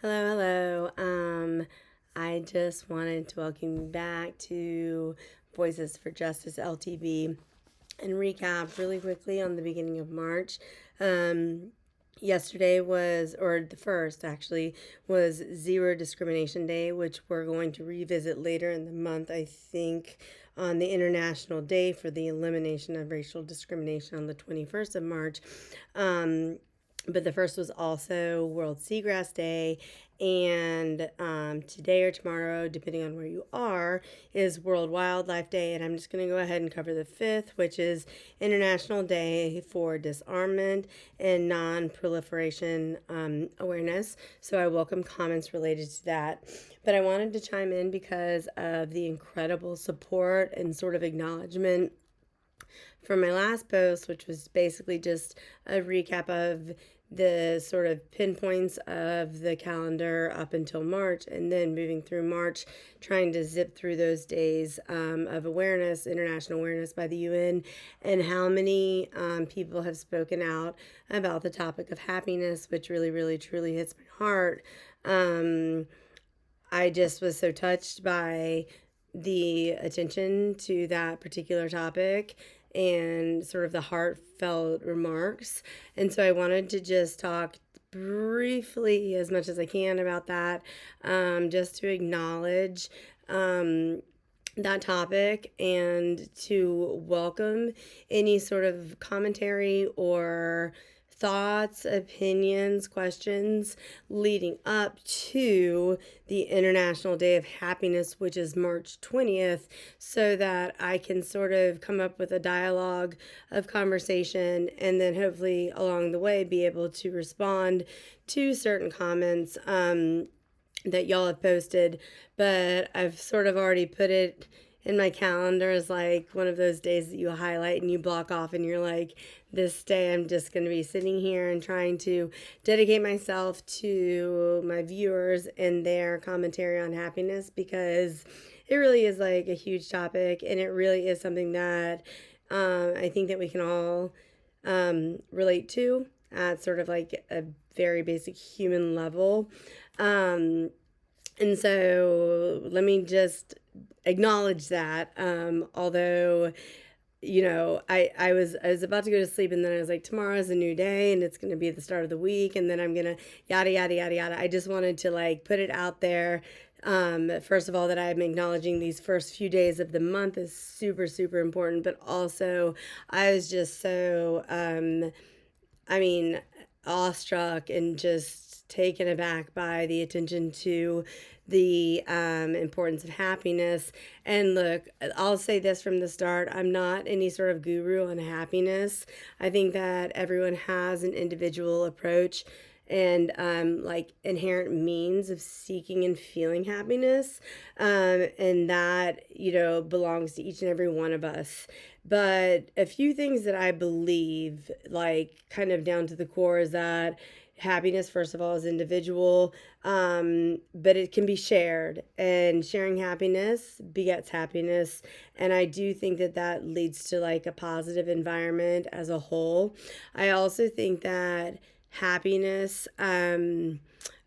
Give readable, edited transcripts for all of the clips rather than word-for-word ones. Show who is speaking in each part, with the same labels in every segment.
Speaker 1: Hello. I just wanted to welcome you back to Voices for Justice LTB and recap really quickly on the beginning of March. Yesterday was, or the first actually, was Zero Discrimination Day, which we're going to revisit later in the month, I think, on the International Day for the Elimination of Racial Discrimination on the 21st of March. But the first was also World Seagrass Day, and today or tomorrow, depending on where you are, is World Wildlife Day. And I'm just going to go ahead and cover the fifth, which is International Day for Disarmament and Non-Proliferation Awareness. So I welcome comments related to that. But I wanted to chime in because of the incredible support and sort of acknowledgement from my last post, which was basically just a recap of the sort of pinpoints of the calendar up until March, and then moving through March, trying to zip through those days of awareness, international awareness by the UN, and how many people have spoken out about the topic of happiness, which really, really, truly hits my heart. I just was so touched by the attention to that particular topic and sort of the heartfelt remarks. And so I wanted to just talk briefly, as much as I can, about that, just to acknowledge that topic and to welcome any sort of commentary or thoughts, opinions, questions leading up to the International Day of Happiness, which is March 20th, so that I can sort of come up with a dialogue of conversation and then hopefully along the way be able to respond to certain comments that y'all have posted. But I've sort of already put it in my calendar as like one of those days that you highlight and you block off, and you're like, this day I'm just going to be sitting here and trying to dedicate myself to my viewers and their commentary on happiness, because it really is like a huge topic, and it really is something that I think that we can all relate to at sort of like a very basic human level. And so let me just acknowledge that. Although, I was about to go to sleep, and then I was like, tomorrow is a new day and it's going to be the start of the week, and then I'm going to yada, yada, yada, yada. I just wanted to like put it out there. First of all, that I'm acknowledging these first few days of the month is super, super important, but also I was just so, awestruck and just taken aback by the attention to the importance of happiness. And look, I'll say this from the start, I'm not any sort of guru on happiness. I think that everyone has an individual approach and like inherent means of seeking and feeling happiness, and that belongs to each and every one of us. But a few things that I believe, like kind of down to the core, is that happiness, first of all, is individual, but it can be shared, and sharing happiness begets happiness. And I do think that that leads to like a positive environment as a whole. I also think that happiness,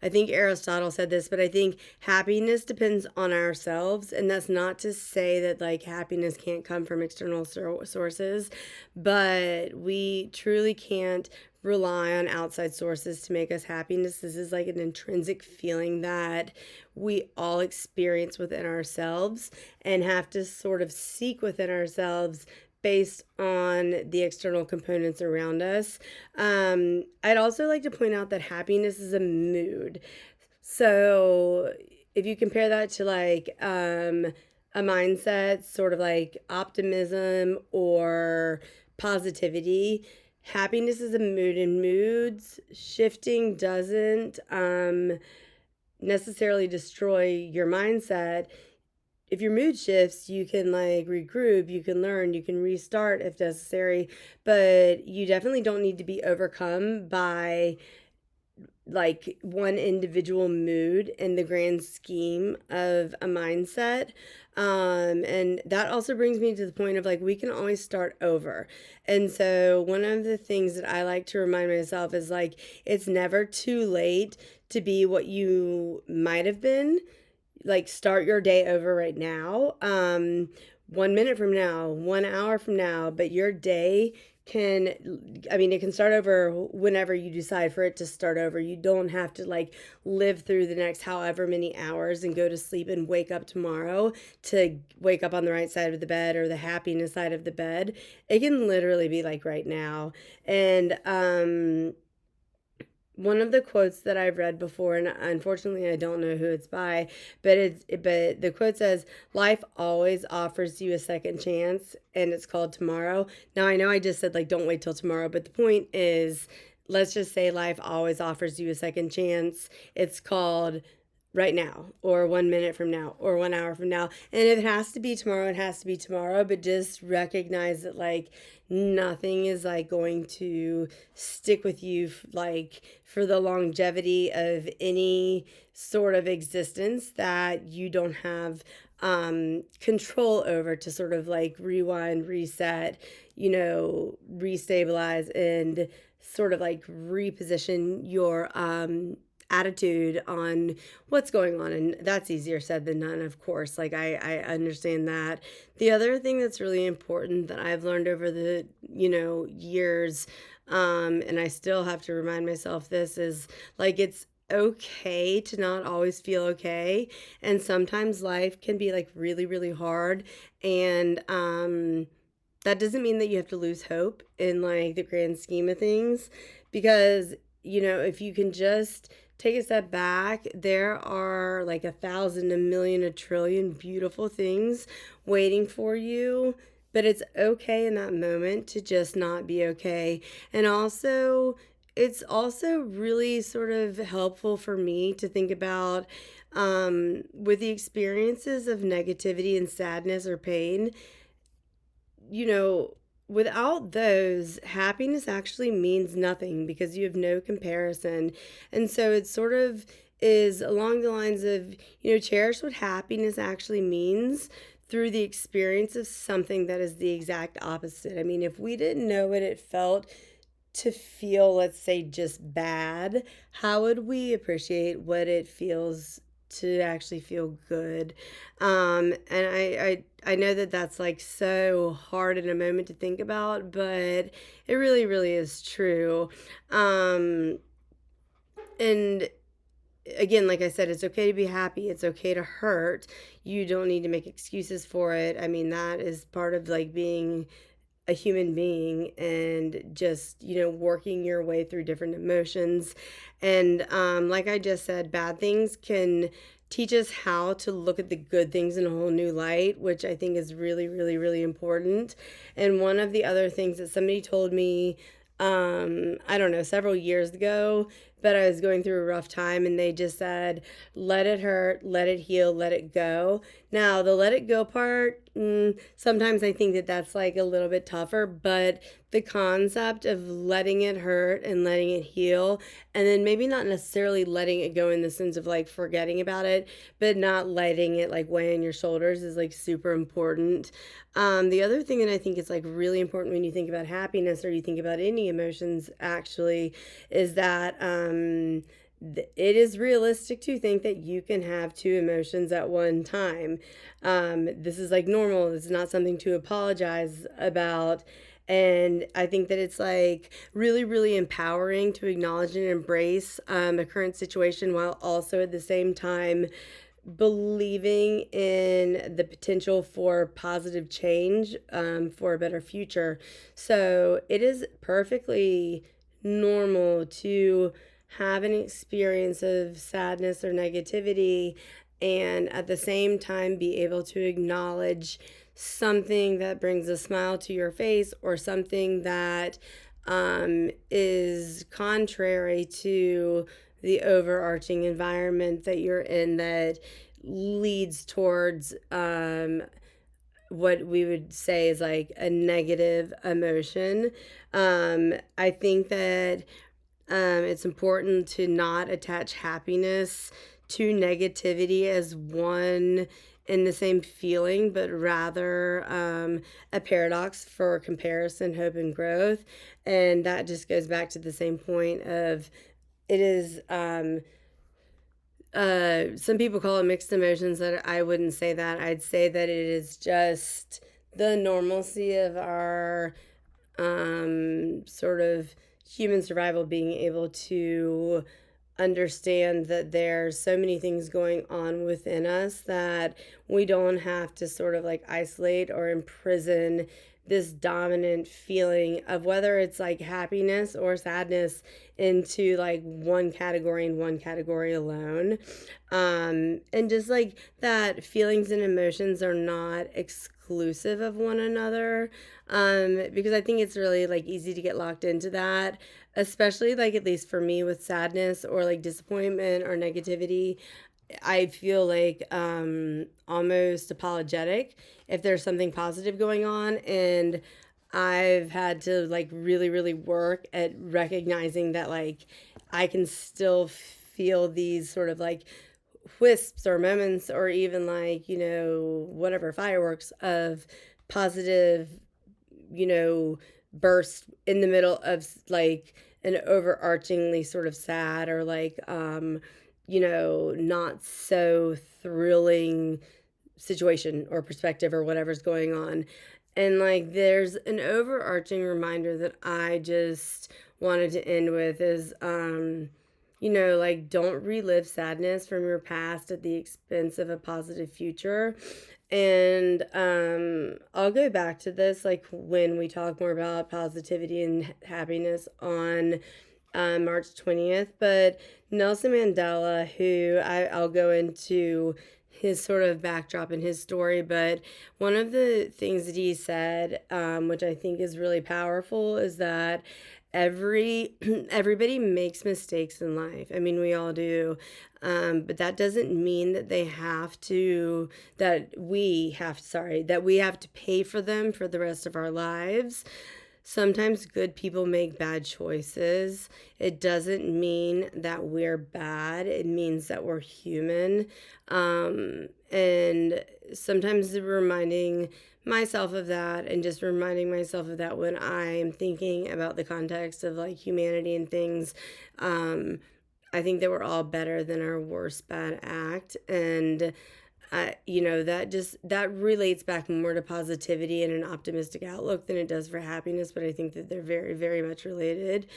Speaker 1: I think Aristotle said this, but I think happiness depends on ourselves. And that's not to say that like happiness can't come from external sources, but we truly can't rely on outside sources to make us happiness. This is like an intrinsic feeling that we all experience within ourselves and have to sort of seek within ourselves based on the external components around us. I'd also like to point out that happiness is a mood. So if you compare that to like a mindset, sort of like optimism or positivity, happiness is a mood, and moods shifting doesn't necessarily destroy your mindset. If your mood shifts, you can like regroup, you can learn, you can restart if necessary, but you definitely don't need to be overcome by like one individual mood in the grand scheme of a mindset. And that also brings me to the point of like, we can always start over. And so, one of the things that I like to remind myself is like, it's never too late to be what you might have been. Like, start your day over right now. 1 minute from now, 1 hour from now, but your day can, I mean, it can start over whenever you decide for it to start over. You don't have to like live through the next however many hours and go to sleep and wake up tomorrow to wake up on the right side of the bed or the happiness side of the bed. It can literally be like right now. And one of the quotes that I've read before, and unfortunately I don't know who it's by, but the quote says, "Life always offers you a second chance," and it's called tomorrow. Now I know I just said like don't wait till tomorrow, but the point is, let's just say life always offers you a second chance. It's called right now, or 1 minute from now, or 1 hour from now. And if it has to be tomorrow, it has to be tomorrow, but just recognize that like nothing is like going to stick with you like for the longevity of any sort of existence that you don't have control over to sort of like rewind, reset, restabilize, and sort of like reposition your attitude on what's going on. And that's easier said than done, of course. Like, I understand that. The other thing that's really important that I've learned over the, years, and I still have to remind myself this, is like, it's okay to not always feel okay. And sometimes life can be like really, really hard. And, that doesn't mean that you have to lose hope in like the grand scheme of things, because if you can just take a step back, there are like 1,000, a million, a trillion beautiful things waiting for you. But it's okay in that moment to just not be okay. And also, it's also really sort of helpful for me to think about, with the experiences of negativity and sadness or pain, you know, without those, happiness actually means nothing because you have no comparison. And so it sort of is along the lines of, cherish what happiness actually means through the experience of something that is the exact opposite. I mean, if we didn't know what it felt to feel, let's say, just bad, how would we appreciate what it feels to actually feel good? And I know that that's like so hard in a moment to think about, but it really, really is true. And again, like I said, it's okay to be happy. It's okay to hurt. You don't need to make excuses for it. I mean, that is part of like being a human being, and just working your way through different emotions. And like I just said, bad things can teach us how to look at the good things in a whole new light, which I think is really, really, really important. And one of the other things that somebody told me, I don't know, several years ago, but I was going through a rough time, and they just said, let it hurt, let it heal, let it go. Now, the let it go part, sometimes I think that that's like a little bit tougher, but the concept of letting it hurt and letting it heal, and then maybe not necessarily letting it go in the sense of like forgetting about it, but not letting it like weigh on your shoulders, is like super important. The other thing that I think is like really important when you think about happiness, or you think about any emotions actually, is that it is realistic to think that you can have two emotions at one time. This is like normal. This is not something to apologize about. And I think that it's like really, really empowering to acknowledge and embrace a current situation, while also at the same time believing in the potential for positive change, for a better future. So it is perfectly normal to have an experience of sadness or negativity, and at the same time be able to acknowledge something that brings a smile to your face, or something that is contrary to the overarching environment that you're in, that leads towards what we would say is like a negative emotion. I think that It's important to not attach happiness to negativity as one in the same feeling, but rather a paradox for comparison, hope, and growth. And that just goes back to the same point of it is. Some people call it mixed emotions. That I wouldn't say that. I'd say that it is just the normalcy of our sort of human survival, being able to understand that there's so many things going on within us that we don't have to sort of like isolate or imprison this dominant feeling of whether it's like happiness or sadness into like one category and one category alone. And just like that feelings and emotions are not exclusive of one another. Because I think it's really like easy to get locked into that, especially like at least for me with sadness or like disappointment or negativity. I feel like almost apologetic if there's something positive going on, and I've had to like really really work at recognizing that like I can still feel these sort of like wisps or moments or even like, whatever fireworks of positive, burst in the middle of like an overarchingly sort of sad or like not so thrilling situation or perspective or whatever's going on. And like there's an overarching reminder that I just wanted to end with is like don't relive sadness from your past at the expense of a positive future. And I'll go back to this like when we talk more about positivity and happiness on March 20th. But Nelson Mandela, who I'll go into his sort of backdrop in his story, but one of the things that he said, which I think is really powerful, is that everybody makes mistakes in life. I mean, we all do. But that doesn't mean that that we have to pay for them for the rest of our lives. Sometimes good people make bad choices. It doesn't mean that we're bad. It means that we're human. And sometimes reminding myself of that and just reminding myself of that when I'm thinking about the context of like humanity and things. I think that we're all better than our worst bad act. And that relates back more to positivity and an optimistic outlook than it does for happiness, but I think that they're very very much related.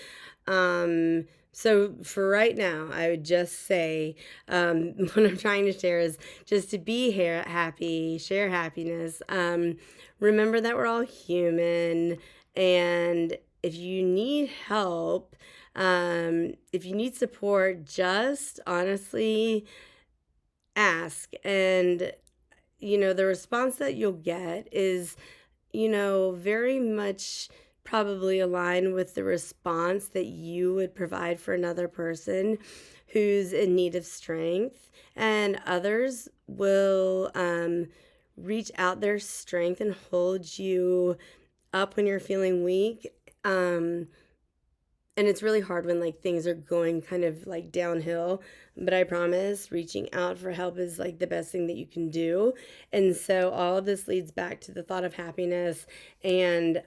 Speaker 1: So for right now I would just say, what I'm trying to share is just to be here happy, share happiness. Remember that we're all human, and if you need help, if you need support, just honestly ask. And the response that you'll get is very much probably aligned with the response that you would provide for another person who's in need of strength. And others will reach out their strength and hold you up when you're feeling weak. And it's really hard when like things are going kind of like downhill, but I promise reaching out for help is like the best thing that you can do. And so all of this leads back to the thought of happiness, and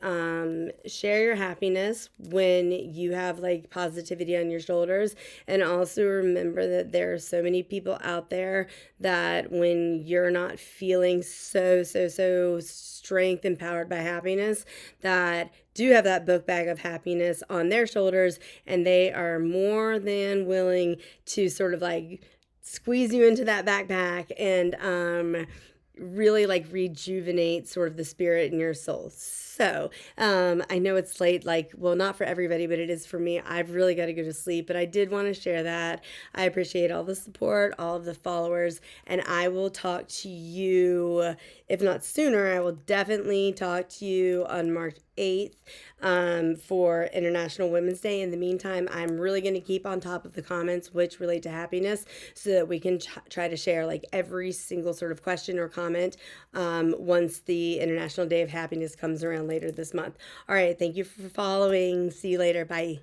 Speaker 1: share your happiness when you have like positivity on your shoulders. And also remember that there are so many people out there that when you're not feeling so strength empowered by happiness, that do have that book bag of happiness on their shoulders, and they are more than willing to sort of like squeeze you into that backpack and really like rejuvenate sort of the spirit in your soul. So I know it's late, like, well, not for everybody, but it is for me. I've really got to go to sleep, but I did want to share that. I appreciate all the support, all of the followers, and I will talk to you, if not sooner, I will definitely talk to you on March 8th for International Women's Day. In the meantime, I'm really going to keep on top of the comments which relate to happiness so that we can try to share like every single sort of question or comment once the International Day of Happiness comes around later this month. All right, thank you for following. See you later. Bye.